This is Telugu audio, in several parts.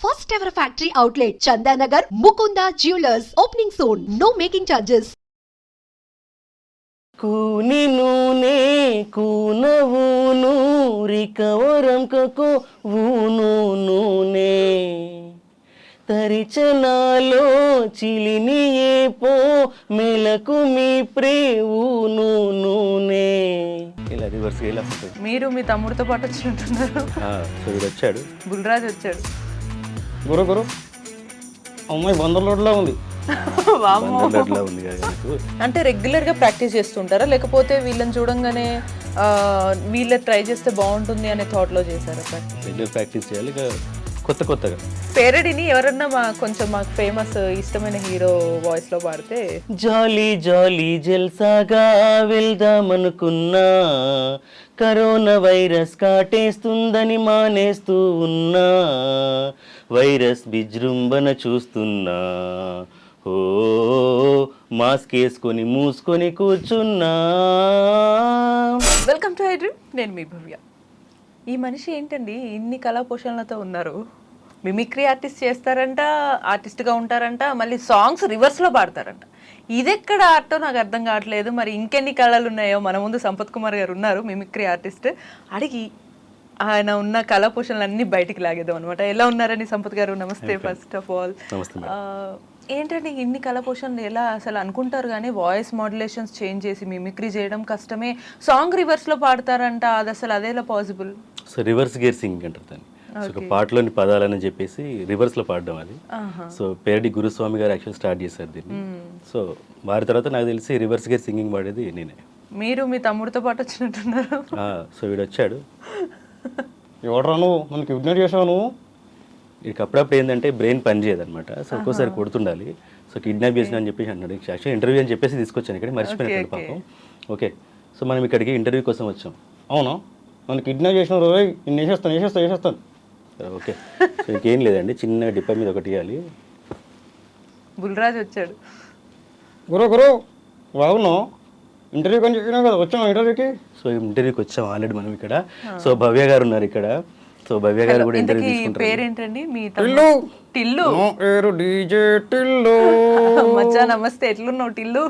first ever factory outlet, Chandanagar, Mukunda Jewelers, opening soon. No making charges. కూని నూనె కూనవూను రికవరంకకు ఊను నూనె తరిచనాలో చిలిని ఏపో మెలకు మీ ప్రేవును నూనె. ఇలా రివర్స్ ఇలా వస్తుంది. మీరు మీ తమ్ముడితో పాటు వచ్చినట్టున్నారు. సో వీడు వచ్చాడు, బుల్రాజ్ వచ్చాడు. గురు గురు అమ్మాయి బందర్లోడ్లా ఉంది. వామ్మో. బందర్లోడ్లా ఉంది కదా నాకు. అంటే రెగ్యులర్ గా ప్రాక్టీస్ చేస్తుంటారా, లేకపోతే వీళ్ళని చూడంగానే వీళ్ళ ట్రై చేస్తే బాగుంటుంది అనే థాట్ లో చేశారా ప్రాక్టీస్? రెగ్యులర్ ప్రాక్టీస్ చేయాలి, ఇక కొత్తగా. పేరడిని ఎవరన్నా కొంచెం మాకు ఫేమస్ ఇష్టమైన హీరో వాయిస్ లో పాడితే. జాలీ జాలీ జల్సాగా వెళ్దామనుకున్నా, కరోనా వైరస్ కాటేస్తుందని మానేస్తూ ఉన్నా, వైరస్ విజృంభణ చూస్తున్నా, ఓ మాస్క్ వేసుకొని మూసుకొని కూర్చున్నా. వెల్కమ్ టు ఐ డ్రీమ్, నేను మీ భవ్య. ఈ మనిషి ఏంటండి ఇన్ని కళా పోషణలతో ఉన్నారు. మిమిక్రీ ఆర్టిస్ట్ చేస్తారంట, ఆర్టిస్ట్గా ఉంటారంట, మళ్ళీ సాంగ్స్ రివర్స్లో పాడతారంట. ఇదెక్కడ ఆర్టో నాకు అర్థం కావట్లేదు. మరి ఇంకెన్ని కళలు ఉన్నాయో. మన ముందు సంపత్ కుమార్ గారు ఉన్నారు, మిమిక్రీ ఆర్టిస్ట్. అడిగి ఆయన ఉన్న కళా పోషణలు అన్నీ బయటికి లాగేద్దాం అనమాట. ఎలా ఉన్నారని సంపత్ గారు? నమస్తే. ఫస్ట్ ఆఫ్ ఆల్ ఏంటంటే ఇన్ని కళా పోషణలు ఎలా అసలు అనుకుంటారు, కానీ వాయిస్ మాడ్యులేషన్స్ చేంజ్ చేసి మిమిక్రీ చేయడం కష్టమే. సాంగ్ రివర్స్లో పాడతారంట, అది అసలు అదేలా possible? So reverse gear singing అంటారు దాన్ని. సో ఒక పాటలోని పదాలని చెప్పేసి రివర్స్లో పాడడం అది. సో పేరడి గురుస్వామి గారు యాక్చువల్ స్టార్ట్ చేశారు దీన్ని. సో వారి తర్వాత నాకు తెలిసి రివర్స్ గేర్ సింగింగ్ పాడేది నేనే. మీరు మీ తమ్ముడితో పాటు వచ్చినట్టున్నారు. సో వీడు వచ్చాడు. ఎవడరా నువ్వు, మనకి ఇగ్నోర్ చేసావు నువ్వు. వీడికి అప్పుడప్పుడు ఏంటంటే బ్రెయిన్ పని చేయదు అనమాట. సో ఒక్కోసారి కొడుతుండాలి. సో కిడ్నాప్ చేసిన అని చెప్పేసి అన్నాడు. యాక్చువల్ ఇంటర్వ్యూ అని చెప్పేసి తీసుకొచ్చాను ఇక్కడ, మర్చిపోయినట్టు పాపం. ఓకే, సో మనం ఇక్కడికి ఇంటర్వ్యూ కోసం వచ్చాం. అవునా, మనం కిడ్నాప్ చేసిన రోజు నేను వేసేస్తాను. ఓకే, సో ఇంకేం లేదండి, చిన్న డిప్ప మీద ఒకటి ఇవ్వాలి. బుల్రాజ్ వచ్చాడు. గురు బాగున్నావు, ఇంటర్వ్యూకి అని చెప్పినా కదా వచ్చాం ఇంటర్వ్యూకి. సో ఇంటర్వ్యూకి వచ్చాం ఆల్రెడీ మనం ఇక్కడ. సో భవ్య గారు ఉన్నారు ఇక్కడ. సో భవ్య గారు కూడా ఇంటర్వ్యూ తీసుకుంటారు. పేరేంటండి మీ టిల్లు? డీజే టిల్లు. మచ్చా నమస్తే, ఎట్లున్నావు టిల్లు?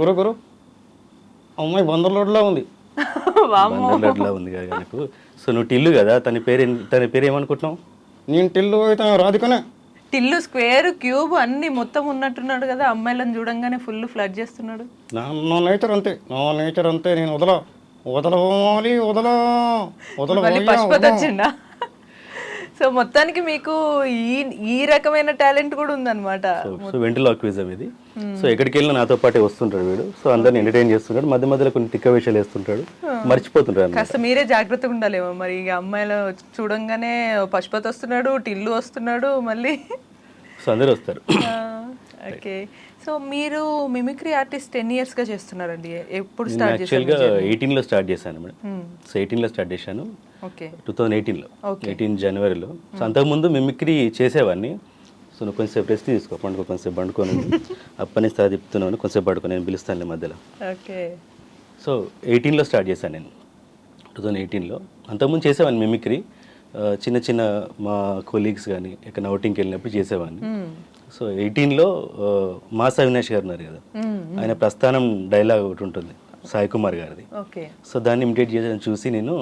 గురు అమ్మాయి బందర్లోడ్లా ఉంది. బందర్లోడ్లా ఉంది కదా నాకు. సో నువ్వు టిల్లు కదా, తన పేరు ఏమనుకుంటున్నావు? నేను టిల్లు అయితే రాధికనే. టిల్లు స్క్వేర్ క్యూబ్ అన్ని మొత్తం ఉన్నట్టున్నాడు కదా, అమ్మాయిలను చూడంగానే ఫుల్ ఫ్లడ్ చేస్తున్నాడు. నా నేచర్ అంతే, నేను వదలవాలి. పశుపతి వచ్చిండా? సో మొత్తానికి మీకు ఈ రకమైన టాలెంట్ కూడా ఉందన్నమాట. సో వెంట్రిలాక్విజం ఇది. సో ఎక్కడికి వెళ్ళినా నాతో పాటే వస్తుంటాడు వీడు. సో అందరిని ఎంటర్టైన్ చేస్తుంటాడు, మధ్య మధ్యలో కొన్ని తిక్క విషయాలు వేస్తుంటాడు, మర్చిపోతుంటాడు. కాస్త మీరే జాగ్రత్తగా ఉండాలేమో మరి. ఇక అమ్మాయిలు చూడంగానే పశుపతి వస్తున్నాడు, టిల్లు వస్తున్నాడు మళ్ళీ. సో అందరూ వస్తారు. ఓకే, సో మీరు మిమిక్రీ ఆర్టిస్ట్ 10 years గా చేస్తున్నారండి. ఎప్పుడు స్టార్ట్ చేశారు? యాక్చువల్గా 18లో స్టార్ట్ చేశాను మేడం. సో 18లో స్టార్ట్ చేశాను, 2018లో, 18 జనవరిలో. సో అంతకుముందు మిమిక్రీ చేసేవాడిని. సో నువ్వు కొంచెంసేపు రెస్ట్ తీసుకో, కొంచెంసేపు పండుకొని అప్పని స్థాయి తిప్పుతున్నాను, కొంచెంసేపు పడుకో, నేను పిలుస్తాను మధ్యలో. ఓకే, సో 18లో స్టార్ట్ చేశాను నేను, 2018లో. అంతకుముందు చేసేవాడిని మిమిక్రీ, చిన్న మా కొలీగ్స్ కానీ ఎక్కడ అవుటింగ్కి వెళ్ళినప్పుడు చేసేవాడిని. సో 18లో మాస అవినాష్ గారు ఉన్నారు కదా, ఆయన ప్రస్థానం డైలాగ్ ఒకటి ఉంటుంది సాయి కుమార్ గారిది. సో దాన్ని ఇమిటేట్ చేసి చూసి నేను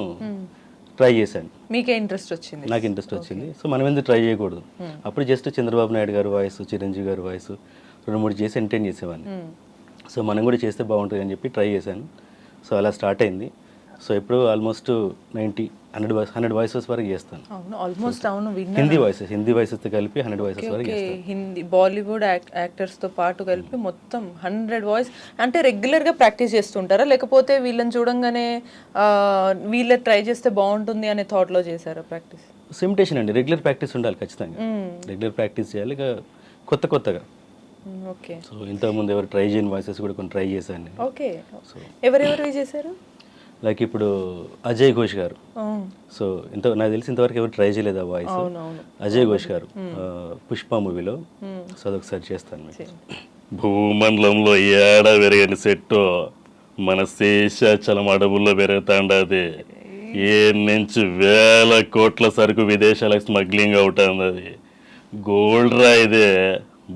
ట్రై చేశాను. మీకే ఇంట్రెస్ట్ వచ్చింది? నాకు ఇంట్రెస్ట్ వచ్చింది. సో మనం ఎందుకు ట్రై చేయకూడదు. అప్పుడు జస్ట్ చంద్రబాబు నాయుడు గారు వాయిస్, చిరంజీవి గారు వాయిస్ 2-3 చేసి ఎంటర్టైన్ చేసేవాడిని. సో మనం కూడా చేస్తే బాగుంటుంది అని చెప్పి ట్రై చేశాను. సో అలా స్టార్ట్ అయింది. సో ఇప్పుడు ఆల్మోస్ట్ 100 వాయిసెస్ వరకు చేస్తాను. హిందీ వాయిసెస్తో కలిపి 100 వాయిసెస్ వరకు చేస్తాను. హిందీ బాలీవుడ్ యాక్టర్స్తో పాటు కలిపి మొత్తం 100 వాయిస్. అంటే రెగ్యులర్గా ప్రాక్టీస్ చేస్తుంటారా, లేకపోతే వీళ్ళని చూడంగానే వీళ్ళ ట్రై చేస్తే బాగుంటుంది అనే థాట్లో చేశారా ప్రాక్టీస్? సిమిటేషన్ అండి, రెగ్యులర్ ప్రాక్టీస్ ఉండాలి ఖచ్చితంగా. రెగ్యులర్ ప్రాక్టీస్ చేయాలి, ఇక కొత్తగా. ఓకే, సో ఇంతకుముందు ఎవరు ట్రై చేయని వాయిసెస్ కూడా కొన్ని ట్రై చేశాను. ఓకే, సో ఎవరెవరు చేశారు? లైక్ ఇప్పుడు అజయ్ ఘోష్ గారు. సో నాకు తెలిసి ఇంతవరకు ఎవరు ట్రై చేయలేదు ఆ వాయిస్. అజయ్ ఘోష్ గారు పుష్ప మూవీలో. సో అదొకసారి చేస్తాను. భూమండలంలో ఏడ పెరగని చెట్టు మన శేషాచలం అడవుల్లో పెరుగుతాండది. ఏ నుంచి వేల కోట్ల సరుకు విదేశాలకు స్మగ్లింగ్ అవుతుంది. అది గోల్డ్ రా, ఇదే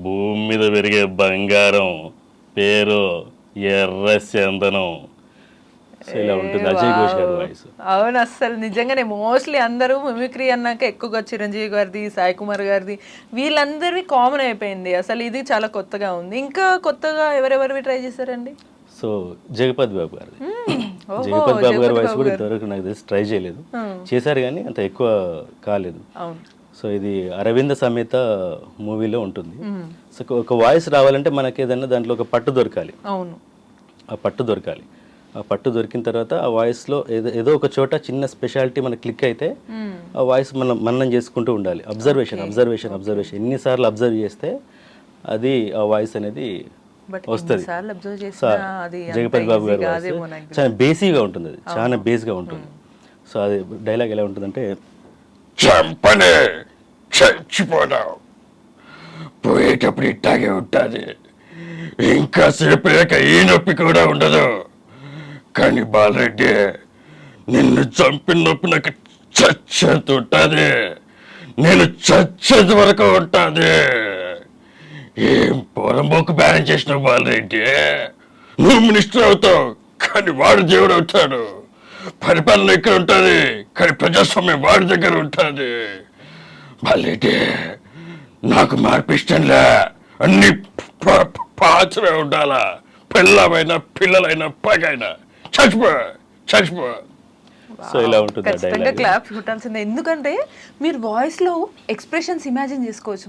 భూమి మీద పెరిగే బంగారం, పేరు ఎర్ర చందనం. సో ఇలా ఉంటుంది అజయ్ ఘోష్ గారి వాయిస్. అవును, అస్సలు నిజంగానే మోస్ట్లీ అందరూ మిమిక్రీ అన్నాక ఎక్కువగా చిరంజీవి గారిది, సాయి కుమార్ గారిది, వీళ్ళందరివి కామన్ అయిపోయింది. అసలు ఇది చాలా కొత్తగా ఉంది. ఇంకా కొత్తగా ఎవరెవరివి ట్రై చేశారండి? సో జగపతి బాబు గారిది. జగపతి బాబు గారి వాయిస్ కూడా ఇంతవరకు నాకు తెలిసి ట్రై చేయలేదు. చేశారు కానీ అంత ఎక్కువ కాలేదు. సో ఇది అరవింద సమేత మూవీలో ఉంటుంది. సో ఒక వాయిస్ రావాలంటే మనకి ఏదన్నా దాంట్లో ఒక పట్టు దొరకాలి. అవును, ఆ పట్టు దొరకాలి. ఆ పట్టు దొరికిన తర్వాత ఆ వాయిస్లో ఏదో ఒక చోట చిన్న స్పెషాలిటీ మనకు క్లిక్ అయితే ఆ వాయిస్ మనం చేసుకుంటూ ఉండాలి. అబ్జర్వేషన్ అబ్జర్వేషన్ అబ్జర్వేషన్ ఎన్నిసార్లు అబ్జర్వ్ చేస్తే అది ఆ వాయిస్ అనేది వస్తుంది. జగపతి బాబు గారి వాయిస్ చాలా బేసిక్గా ఉంటుంది. అది చాలా బేస్గా ఉంటుంది. సో అది డైలాగ్ ఎలా ఉంటుందంటే, చంపనే చచ్చిపోదాం, పోయేటప్పుడు ఇట్టాగే ఉంటుంది, ఇంకా సేపు ఈ నొప్పి కూడా ఉండదు, కానీ బాలరెడ్డి నిన్ను చంపిన నొప్పి నాకు చచ్చేంత ఉంటుంది, నేను చచ్చేంత వరకు ఉంటుంది. ఏం పొరంబోకు బ్యాన్ చేసినావు బాలరెడ్డి, నువ్వు మినిస్టర్ అవుతావు కానీ వాడు దేవుడు అవుతాడు, పరిపాలన ఇక్కడ ఉంటుంది కానీ ప్రజాస్వామ్యం వాడి దగ్గర ఉంటుంది. బాలరెడ్డి నాకు మార్పు ఇష్టంలే, అన్ని పాత్రే ఉండాలా, పిల్లమైనా పిల్లలైనా పగైనా చచ్చిపో చచ్చిపో. సో ఇలా ఉంటుంది. ఖచ్చితంగా క్లాప్స్ కొట్టాల్సిందే. ఎందుకంటే మీరు వాయిస్లో ఎక్స్ప్రెషన్స్ ఇమాజిన్ చేసుకోవచ్చు.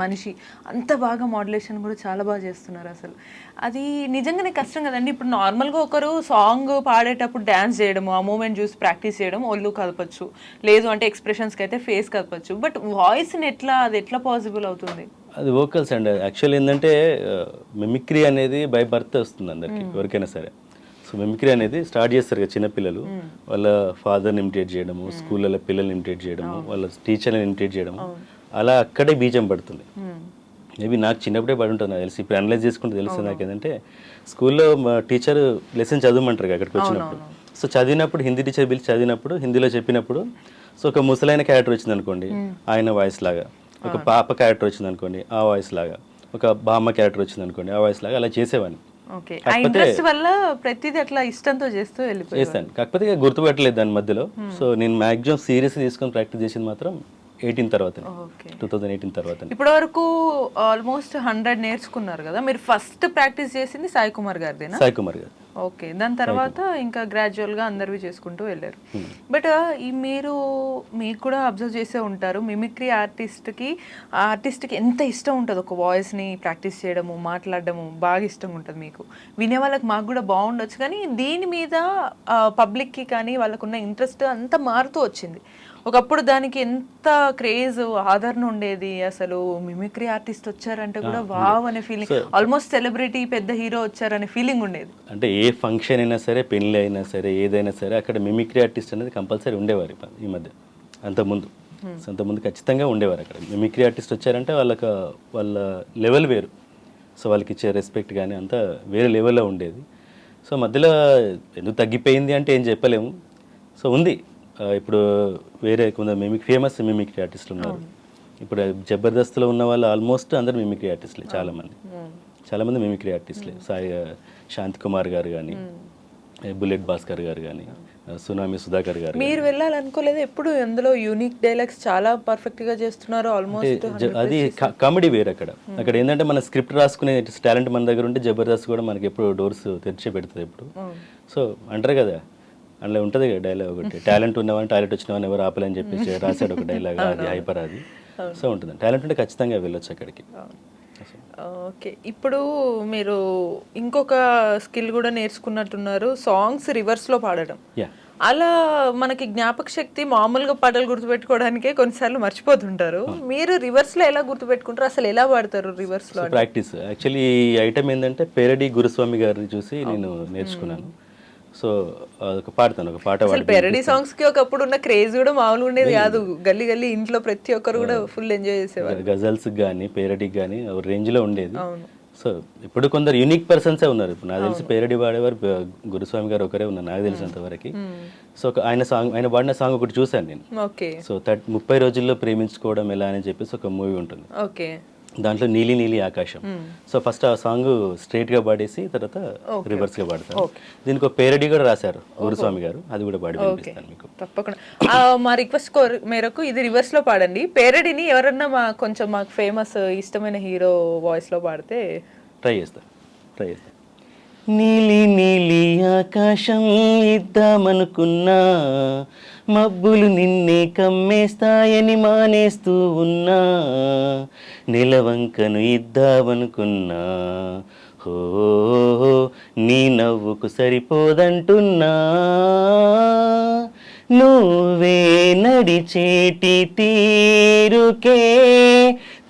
మనిషి అంత బాగా మాడ్యులేషన్ కూడా చాలా బాగా చేస్తున్నారు. అసలు అది నిజంగానే కష్టం కదండి. ఇప్పుడు నార్మల్గా ఒకరు సాంగ్ పాడేటప్పుడు డ్యాన్స్ చేయడము, ఆ మూమెంట్ చూసి ప్రాక్టీస్ చేయడం, ఒళ్ళు కదపచ్చు, లేదు అంటే ఎక్స్ప్రెషన్స్కి అయితే ఫేస్ కదపచ్చు. బట్ వాయిస్ని అది ఎట్లా పాసిబుల్ అవుతుంది? అది వోకల్స్ అండి. యాక్చువల్ ఏంటంటే మిమిక్రీ అనేది బై బర్త్ వస్తుంది అందరికి, ఎవరికైనా సరే. సో మిమిక్రీ అనేది స్టార్ట్ చేస్తారు కదా చిన్నపిల్లలు, వాళ్ళ ఫాదర్ని ఇమిటేట్ చేయడము, స్కూళ్ళలో పిల్లల్ని ఇమిటేట్ చేయడము, వాళ్ళ టీచర్ని ఇమిటేట్ చేయడము, అలా అక్కడే బీజం పడుతుంది. మేబీ నాకు చిన్నప్పుడే పడి ఉంటుంది నాకు తెలిసి. ఇప్పుడు అనలైజ్ చేసుకుంటే తెలుస్తుంది నాకు ఏంటంటే, స్కూల్లో మా టీచర్ లెసన్ చదవమంటారు అక్కడికి వచ్చినప్పుడు. సో చదివినప్పుడు హిందీ టీచర్ పిలిచి చదివినప్పుడు హిందీలో చెప్పినప్పుడు, సో ఒక ముసలైన క్యారెక్టర్ వచ్చింది అనుకోండి ఆయన వాయిస్ లాగా, ఒక పాప క్యారెక్టర్ వచ్చింది అనుకోండి ఆ వాయిస్ లాగా, ఒక బామ్మ క్యారెక్టర్ వచ్చింది అనుకోండి ఆ వాయిస్ లాగా, అలా చేసేవాడిని. చేస్తాను. కాకపోతే గుర్తుపెట్టలేదు దాని మధ్యలో. సో నేను మాక్సిమం సీరియస్ తీసుకొని ప్రాక్టీస్ చేసింది మాత్రం 2018 తర్వాత. ఇప్పటి వరకు ఆల్మోస్ట్ 100 నేర్చుకున్నారు కదా. మీరు ఫస్ట్ ప్రాక్టీస్ చేసింది సాయి కుమార్ గారిదేనా? సాయి కుమార్ గారు. ఓకే, దాని తర్వాత ఇంకా గ్రాడ్యువల్గా అందరివి చేసుకుంటూ వెళ్ళారు. బట్ మీకు కూడా అబ్జర్వ్ చేసే ఉంటారు, మిమిక్రీ ఆర్టిస్ట్కి ఎంత ఇష్టం ఉంటుంది ఒక వాయిస్ని ప్రాక్టీస్ చేయడము, మాట్లాడడము బాగా ఇష్టం ఉంటుంది. మీకు వినే వాళ్ళకి మాకు కూడా బాగుండొచ్చు, కానీ దీని మీద పబ్లిక్కి కానీ వాళ్ళకున్న ఇంట్రెస్ట్ అంతా మారుతూ వచ్చింది. ఒకప్పుడు దానికి ఎంత క్రేజ్, ఆదరణ ఉండేది. అసలు మిమిక్రీ ఆర్టిస్ట్ వచ్చారంటే కూడా వావ్ అనే ఫీలింగ్, ఆల్మోస్ట్ సెలబ్రిటీ పెద్ద హీరో వచ్చారనే ఫీలింగ్ ఉండేది. అంటే ఏ ఫంక్షన్ అయినా సరే, పెళ్ళి అయినా సరే, ఏదైనా సరే అక్కడ మిమిక్రీ ఆర్టిస్ట్ అనేది కంపల్సరీ ఉండేవారు ఈ మధ్య. అంతకుముందు ఖచ్చితంగా ఉండేవారు. అక్కడ మిమిక్రీ ఆర్టిస్ట్ వచ్చారంటే వాళ్ళ లెవెల్ వేరు. సో వాళ్ళకి ఇచ్చే రెస్పెక్ట్ కానీ అంతా వేరే లెవెల్లో ఉండేది. సో మధ్యలో ఎందుకు తగ్గిపోయింది అంటే ఏం చెప్పలేము. సో ఉంది. ఇప్పుడు వేరే కొంత ఫేమస్ మిమిక్రీ ఆర్టిస్టులు ఉన్నారు. ఇప్పుడు జబర్దస్త్లో ఉన్న వాళ్ళు ఆల్మోస్ట్ అందరు మిమిక్రీ ఆర్టిస్టులే. చాలామంది మిమిక్రీ ఆర్టిస్టులే. శాంతి కుమార్ గారు కానీ, బుల్లెట్ భాస్కర్ గారు కానీ, సునామీ సుధాకర్ గారు. మీరు వెళ్ళాలనుకోలేదు ఎప్పుడు? ఎందులో యూనిక్ డైలాగ్స్ చాలా పర్ఫెక్ట్ గా చేస్తున్నారు. ఆల్మోస్ట్ అది కామెడీ వేరు. అక్కడ ఏంటంటే మన స్క్రిప్ట్ రాసుకునే టాలెంట్ మన దగ్గర ఉంటే జబర్దస్త్ కూడా మనకి ఎప్పుడు డోర్స్ తెరిచి పెడుతుంది ఎప్పుడు. సో అంటారు కదా, అందులో ఉంటుంది కదా డైలాగ్ ఒకటి, టాలెంట్ ఉన్నవాడిని టాలెంట్ వచ్చినవాడిని ఎవరు ఆపలేని చెప్పేసి రాశాడు ఒక డైలాగ్. అది హైపర్ అది. సో ఉంటుంది, టాలెంట్ ఉంటే ఖచ్చితంగా వెళ్ళొచ్చు అక్కడికి. ఓకే, ఇప్పుడు మీరు ఇంకొక స్కిల్ కూడా నేర్చుకున్నట్టున్నారు, సాంగ్స్ రివర్స్లో పాడడం. అలా మనకి జ్ఞాపక శక్తి మామూలుగా పాటలు గుర్తుపెట్టుకోవడానికే కొన్నిసార్లు మర్చిపోతుంటారు. మీరు రివర్స్లో ఎలా గుర్తుపెట్టుకుంటారు? అసలు ఎలా పాడతారు రివర్స్లో? ప్రాక్టీస్. యాక్చువల్లీ ఈ ఐటమ్ ఏంటంటే పేరడీ గురుస్వామి గారిని చూసి నేను నేర్చుకున్నాను. సో ఒక పాడతాను, ఒక పాట. పెరడీ సాంగ్స్ కి ఒకప్పుడు ఉన్న క్రేజ్ కూడా మామూలు ఉండేది కాదు. గల్లీ గల్లీ ఇంట్లో ప్రతి ఒక్కరు కూడా ఫుల్ ఎంజాయ్ చేసేవారు. గజల్స్ కానీ పేరడీకి కానీ రేంజ్ లో ఉండేది. సో ఇప్పుడు కొందరు యూనిక్ పర్సన్సే ఉన్నారు. ఇప్పుడు నాకు తెలిసి పేరడి పాడేవారు గురుస్వామి గారు ఒకరే ఉన్నారు నాకు తెలిసినంత వరకు. సో ఆయన పాడిన సాంగ్ ఒకటి చూశాను నేను. ఓకే. సో 30 రోజుల్లో ప్రేమించుకోవడం ఎలా అని చెప్పేసి ఒక మూవీ ఉంటుంది. ఓకే. దాంట్లో నీలి నీలి ఆకాశం. సో ఫస్ట్ ఆ సాంగ్ స్ట్రైట్ గా పాడేసి తర్వాత రివర్స్ గా పాడతారు. దీనికి ఒక పేరడీ కూడా రాశారు గురుస్వామి గారు, అది కూడా పాడి వినిపిస్తాను మీకు. తప్పకుండా. మా రిక్వెస్ట్ మేరకు ఇది రివర్స్ లో పాడండి. పేరడీని ఎవరన్నా కొంచెం మాకు ఫేమస్ ఇష్టమైన హీరో వాయిస్ లో పాడితే ట్రై చేస్తా. నీలి నీలి ఆకాశం ఇద్దామనుకున్నా, మబ్బులు నిన్నే కమ్మేస్తాయని మానేస్తూ ఉన్నా, నిలవంకను ఇద్దామనుకున్నా, హో నీ నవ్వుకు సరిపోదంటున్నా, నువ్వే నడిచేటి తీరుకే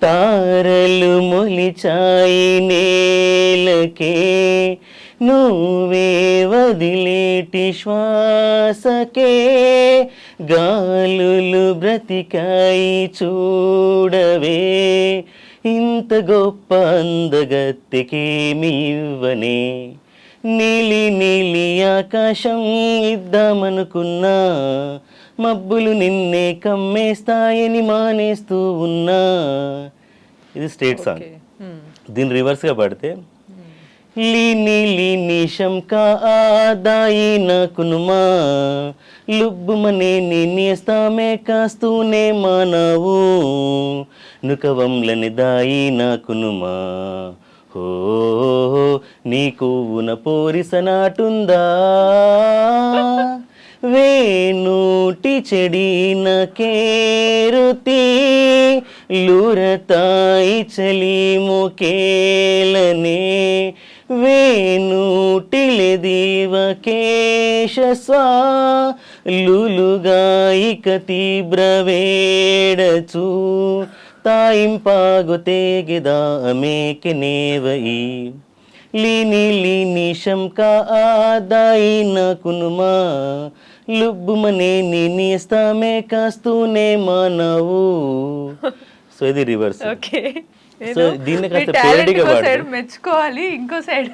తారలు మొలిచాయి నేలకే, నువ్వే వదిలేటి శ్వాసకే గాలులు బ్రతికాయి చూడవే, ఇంత గొప్ప అందగత్తెకేమి ఇవ్వనే, నీలి నీలి ఆకాశం ఇద్దామనుకున్నా, మబ్బులు నిన్నే కమ్మేస్తాయని మానేస్తూ ఉన్నా. ఇది స్ట్రేట్ సాంగ్. దీన్ని రివర్స్గా పాడితే లీని లీని శంకా ఆదాయి నాకునుమా, లుబ్బుమనే నేస్తామే కాస్తూనే మానవు, నుకవంలని దాయి నాకునుమా, హో నీకు ఉన పోరిసనాటుందా, వేణూటి చెడిన కేరుతి లూరతాయి చలి ముకేలనే, వేణూటిలే దీవకేశస్వా లులుగాయిక తీవ్ర వేడచు ತಾಯಿಂಪಾಗುತ್ತೇಗೆದ ಅಮೇಕೆ ನೇವಯಿ లీని లీని శంకా ఆదాయి నాకునుమా, లుబ్బుమనే నేస్తామే కాస్తూనే మానవు. సో ఇది రివర్స్. ఓకే. సో దీన్ని కాస్త పేరడీగా సైడ్ మెచ్చుకోవాలి, ఇంకో సైడ్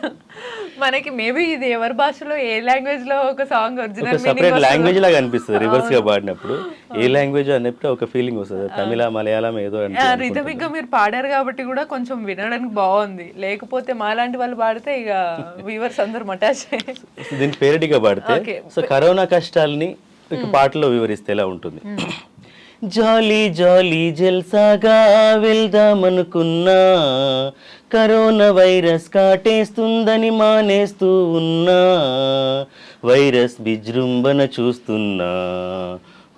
మనకి మేబీ ఇది ఎవరి భాషలో ఏ లాంగ్వేజ్ లో ఒక సాంగ్ ఒరిజినల్ సెపరేట్ లాంగ్వేజ్ లాగా అనిపిస్తుంది రివర్స్ గా పాడినప్పుడు. ఏ లాంగ్వేజ్ అన్నప్పుడు ఒక ఫీలింగ్ వస్తుంది, తమిళ మలయాళం ఏదో. రిథమిక్ గా మీరు పాడారు కాబట్టి కూడా కొంచెం వినడానికి బాగుంది, లేకపోతే మాలాంటి వాళ్ళు పాడితే ఇక వ్యూవర్స్ అందరూ మటాచ్. దీన్ని పేరడీగా పాడితే సో కరోనా కష్టాలని ఒక పాటలో వివరిస్తే ఎలా ఉంటుంది. జాలీ జాలీ జల్సాగా వెళ్దామనుకున్నా, కరోనా వైరస్ కాటేస్తుందని మానేస్తూ ఉన్నా, వైరస్ విజృంభణ చూస్తున్నా,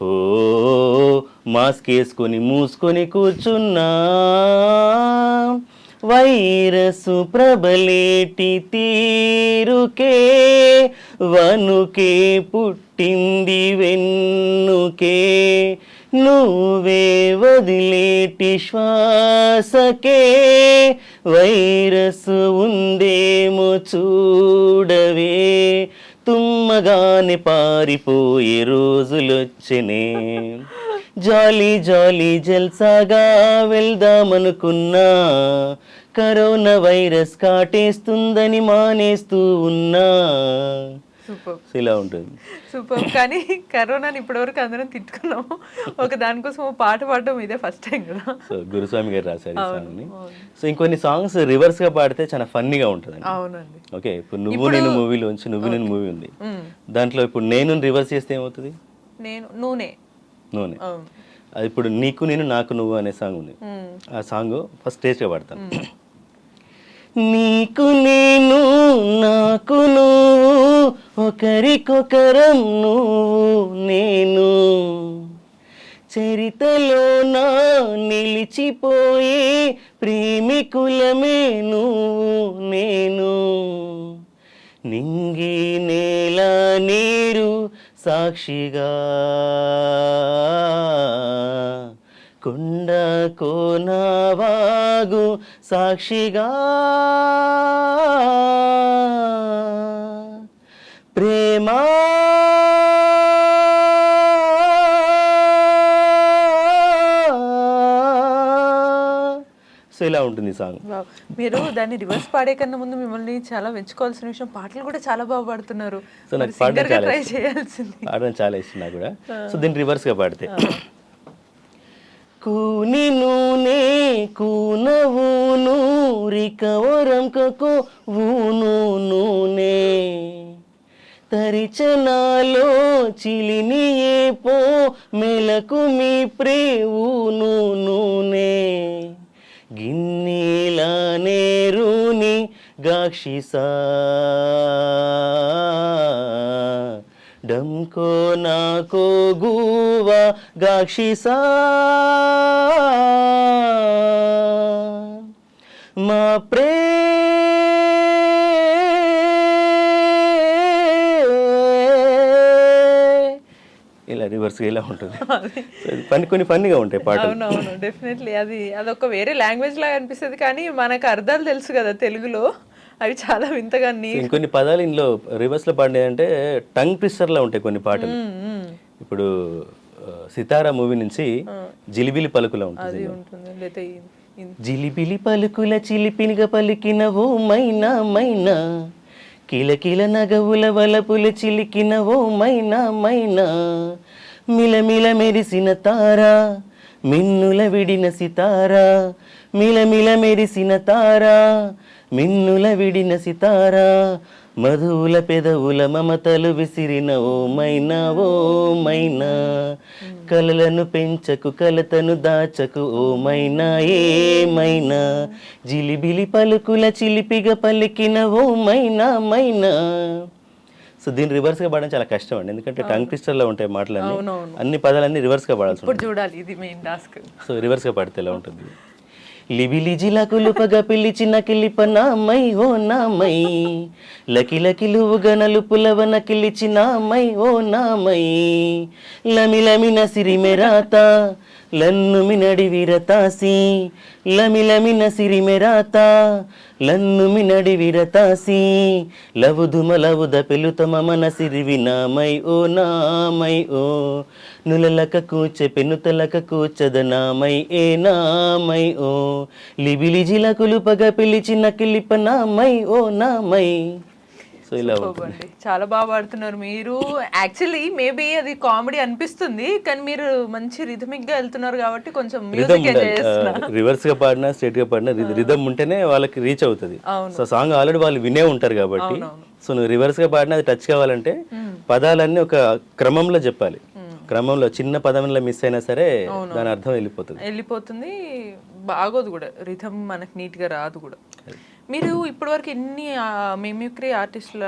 ఓ మాస్క్ వేసుకొని మూసుకొని కూర్చున్నా, వైరసు ప్రబలేటి తీరుకే వనుకే పుట్టింది వెన్నుకే, నువ్వే వదిలేటి శ్వాసకే వైరస్ ఉందేమో చూడవే, తుమ్మగానే పారిపోయే రోజులొచ్చనే, జాలీ జాలీ జల్సాగా వెళ్దామనుకున్నా, కరోనా వైరస్ కాటేస్తుందని మానేస్తూ ఉన్నా. ఇలా ఉంటుంది. సూపర్. కానీ కరోనాని ఇప్పటివరకు అందరం తిట్టుకున్నాము, ఒక దానికోసం పాట పాడడం ఇదే ఫస్ట్ టైం కదా. సో గురుస్వామి గారు రాశారు ఈ సాంగ్ ని. సో ఇంకొన్ని సాంగ్స్ రివర్స్ గా పాడితే చాలా ఫన్నీగా ఉంటుంది. అవునండి. ఓకే, ఇప్పుడు నువ్వు నేను మూవీలోంచి నువ్వు నేను మూవీ ఉంది, దాంట్లో ఇప్పుడు నేను రివర్స్ చేస్తే ఏమవుతుంది, నేను నూనె నూనె. అది ఇప్పుడు నీకు నేను నాకు నువ్వు అనే సాంగ్ ఉంది, ఆ సాంగ్ ఫస్ట్ స్టేజ్ గా పాడతాను. నీకు నేను నాకు నువ్వు ఒకరికొకరం నువ్వు నేను, చరితలో నా నిలిచిపోయే ప్రేమికులమే నువ్వు నేను, నింగి నేల నీరు సాక్షిగా, కొండ కోన వాగు సాక్షిగా, ప్రేమ సో ఇలా ఉంటుంది ఈ సాంగ్. Wow. మీరు దాన్ని రివర్స్ పాడే కన్నా ముందు మిమ్మల్ని చాలా మెచ్చుకోవాల్సిన విషయం, పాటలు కూడా చాలా బాగా పాడుతున్నారు. సో నాకు పాడడం చాలా ట్రై ఇష్టం, చేయాల్సింది. పాడడం చాలా ఇష్టం నాకు కూడా. సో దీన్ని రివర్స్గా పాడితే కూని నూనె కూనవును రికవరంకకు ఊను నూనె తరిచనాలో చిలిని ఏపో మెలకు మీ ప్రేవును నూనె గిన్నెల నేరుని గాక్షిసా డమ్కో నాకో గువా గాక్షిసా మా ప్రే ఇలా రివర్స్గా ఇలా ఉంటుంది. కొన్ని ఫన్నీగా ఉంటాయి పాటలు. అవునవును, డెఫినెట్లీ అదొక వేరే లాంగ్వేజ్ లాగా అనిపిస్తుంది, కానీ మనకు అర్థాలు తెలుసు కదా తెలుగులో, అవి చాలా వింతగా ఇంకొన్ని పదాలు ఇందులో రివర్స్లో పాడినాయి అంటే టంగ్ ట్విస్టర్లా ఉంటాయి కొన్ని పాటలు. ఇప్పుడు సితారా మూవీ నుంచి జిలిబిలి పలుకులా ఉంటుంది. జిలిబిలి పలుకుల చిలిపినిగా పలికిన ఓ మైనా మైనా కిలకిల నగవుల వలపుల చిలికిన ఓ మైనా మైనా మిలమిల మెరిసిన తారా మిన్నుల విడిన సితారా మిలమిల మెరిసిన తారా మిన్నుల విడిన సితారా మధువుల పెదవుల మమతలు విసిరిన ఓ మైనా కలలను పెంచకు కలతను దాచకు ఓ మైనా ఏమైనా జిలిబిలి పలుకుల చిలిపిగా పలికిన ఓ మైనా మైనా. సో దీన్ని రివర్స్గా పాడడం చాలా కష్టం అండి, ఎందుకంటే టంగ్ ట్విస్టర్లో ఉంటాయి మాటలన్నీ, అన్ని పదాలన్నీ రివర్స్గా పాడాల్సి ఉంటుంది. చూడాలి, ఇది మెయిన్ టాస్క్. సో రివర్స్గా పాడితే ఎలా ఉంటుంది? లిబిలి జిలకులుపగా పిలిచిన కిలిప నామై ఓ నామై లకిలకిలువుగా నలుపులవన కిలిచి నామై ఓ నామై లమిలమిన సిరిమెరాత లన్ను మినడి విరతాసి లమిలమిన సిరిమెరాత లన్ను మినడి విరతాసి లవుదుమ లవుద పెలుతమ మన సిరివి నామై ఓ నులలక కూచె పెనుతలక కూచద నామై ఏ నామై ఓ లిబిలి జిలకులుపగ పిలిచిన కిలిప నామై ఓ నామై. సో ఇలా చాలా బాగా పాడుతున్నారు మీరు. యాక్చువల్లీ మేబీ అది కామెడీ అనిపిస్తుంది, కానీ మీరు మంచి రిథమిక్ గా వెళ్తున్నారు కాబట్టి కొంచెం మ్యూజిక్ ఎంజాయ్ చేస్తున్నారు. రివర్స్ గా పాడినా స్ట్రైట్ గా పాడినా రిథమ్ ఉంటేనే వాళ్ళకి రీచ్ అవుతుంది. సో సాంగ్ ఆల్రెడీ వాళ్ళు వినే ఉంటారు కాబట్టి, సో నువ్వు రివర్స్ గా పాడినా అది టచ్ కావాలంటే పదాలన్నీ ఒక క్రమంలో చెప్పాలి. క్రమంలో చిన్న పదంలో మిస్ అయినా సరే దాని అర్థం వెళ్ళిపోతుంది, బాగోదు కూడా, రిథమ్ మనకి నీట్ గా రాదు కూడా. మీరు ఇప్పటివరకు ఎన్ని మిమిక్రీ ఆర్టిస్టుల